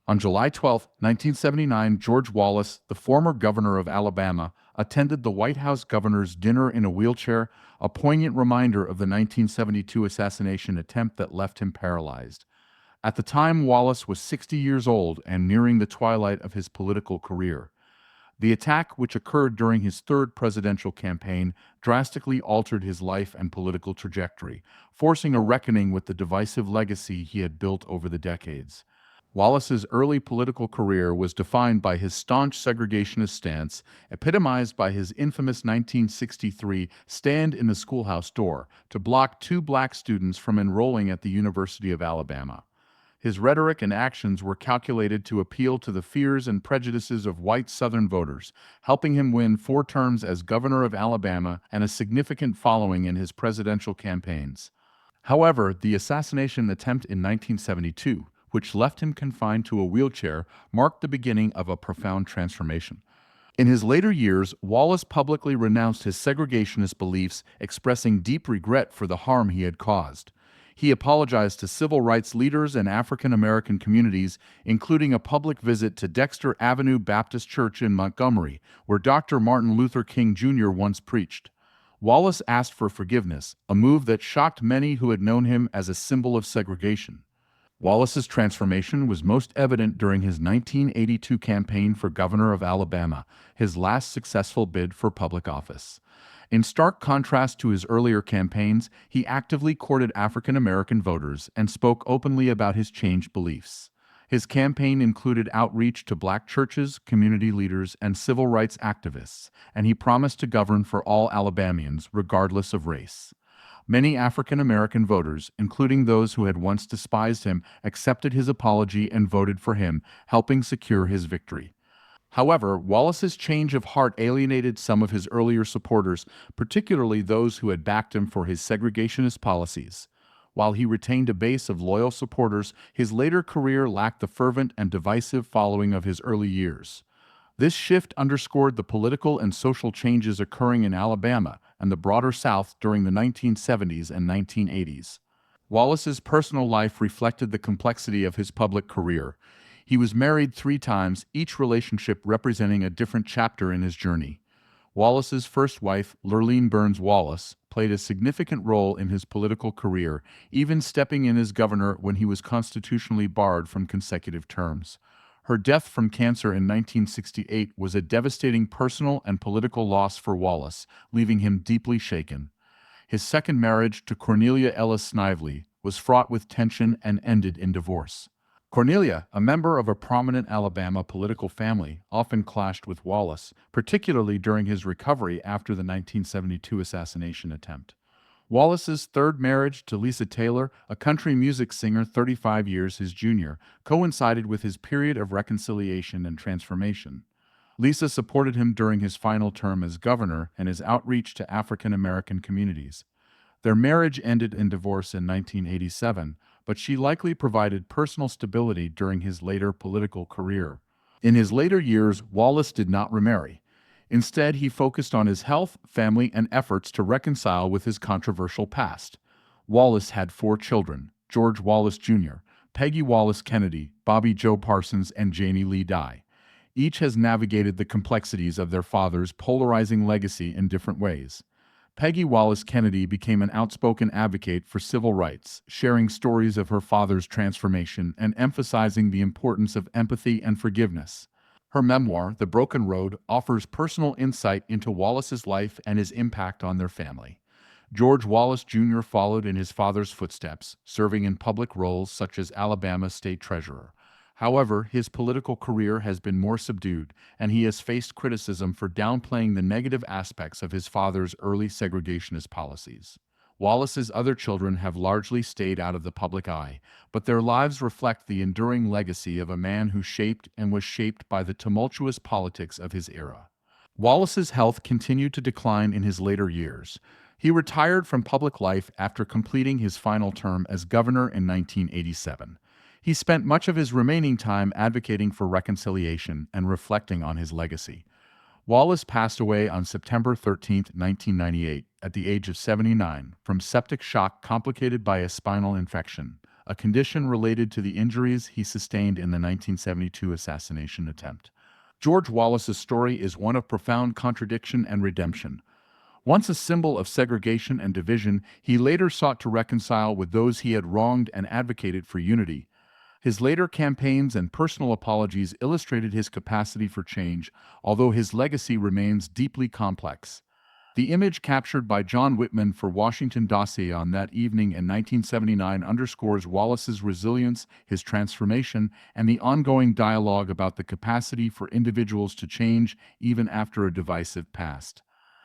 On July 12, 1979, George Wallace, the former governor of Alabama, attended the White House governor's dinner in a wheelchair, a poignant reminder of the 1972 assassination attempt that left him paralyzed. At the time, Wallace was 60 years old and nearing the twilight of his political career. The attack, which occurred during his third presidential campaign, drastically altered his life and political trajectory, forcing a reckoning with the divisive legacy he had built over the decades. Wallace's early political career was defined by his staunch segregationist stance, epitomized by his infamous 1963 stand in the schoolhouse door to block two black students from enrolling at the University of Alabama. His rhetoric and actions were calculated to appeal to the fears and prejudices of white Southern voters, helping him win 4 terms as governor of Alabama and a significant following in his presidential campaigns. However, the assassination attempt in 1972, which left him confined to a wheelchair, marked the beginning of a profound transformation. In his later years, Wallace publicly renounced his segregationist beliefs, expressing deep regret for the harm he had caused. He apologized to civil rights leaders and African American communities, including a public visit to Dexter Avenue Baptist Church in Montgomery, where Dr. Martin Luther King Jr. once preached. Wallace asked for forgiveness, a move that shocked many who had known him as a symbol of segregation. Wallace's transformation was most evident during his 1982 campaign for governor of Alabama, his last successful bid for public office. In stark contrast to his earlier campaigns, he actively courted African American voters and spoke openly about his changed beliefs. His campaign included outreach to black churches, community leaders, and civil rights activists, and he promised to govern for all Alabamians, regardless of race. Many African American voters, including those who had once despised him, accepted his apology and voted for him, helping secure his victory. However, Wallace's change of heart alienated some of his earlier supporters, particularly those who had backed him for his segregationist policies. While he retained a base of loyal supporters, his later career lacked the fervent and divisive following of his early years. This shift underscored the political and social changes occurring in Alabama and the broader South during the 1970s and 1980s. Wallace's personal life reflected the complexity of his public career. He was married 3 times, each relationship representing a different chapter in his journey. Wallace's first wife, Lurleen Burns Wallace, played a significant role in his political career, even stepping in as governor when he was constitutionally barred from consecutive terms. Her death from cancer in 1968 was a devastating personal and political loss for Wallace, leaving him deeply shaken. His second marriage to Cornelia Ellis Snively was fraught with tension and ended in divorce. Cornelia, a member of a prominent Alabama political family, often clashed with Wallace, particularly during his recovery after the 1972 assassination attempt. Wallace's third marriage to Lisa Taylor, a country music singer 35 years his junior, coincided with his period of reconciliation and transformation. Lisa supported him during his final term as governor and his outreach to African American communities. Their marriage ended in divorce in 1987, but she likely provided personal stability during his later political career. In his later years, Wallace did not remarry. Instead, he focused on his health, family, and efforts to reconcile with his controversial past. Wallace had 4 children: George Wallace Jr., Peggy Wallace Kennedy, Bobby Joe Parsons, and Janie Lee Dye. Each has navigated the complexities of their father's polarizing legacy in different ways. Peggy Wallace Kennedy became an outspoken advocate for civil rights, sharing stories of her father's transformation and emphasizing the importance of empathy and forgiveness. Her memoir, The Broken Road, offers personal insight into Wallace's life and his impact on their family. George Wallace Jr. followed in his father's footsteps, serving in public roles such as Alabama State Treasurer. However, his political career has been more subdued, and he has faced criticism for downplaying the negative aspects of his father's early segregationist policies. Wallace's other children have largely stayed out of the public eye, but their lives reflect the enduring legacy of a man who shaped and was shaped by the tumultuous politics of his era. Wallace's health continued to decline in his later years. He retired from public life after completing his final term as governor in 1987. He spent much of his remaining time advocating for reconciliation and reflecting on his legacy. Wallace passed away on September 13, 1998, at the age of 79, from septic shock complicated by a spinal infection, a condition related to the injuries he sustained in the 1972 assassination attempt. George Wallace's story is one of profound contradiction and redemption. Once a symbol of segregation and division, he later sought to reconcile with those he had wronged and advocated for unity. His later campaigns and personal apologies illustrated his capacity for change, although his legacy remains deeply complex. The image captured by John Whitman for Washington Dossier on that evening in 1979 underscores Wallace's resilience, his transformation, and the ongoing dialogue about the capacity for individuals to change even after a divisive past.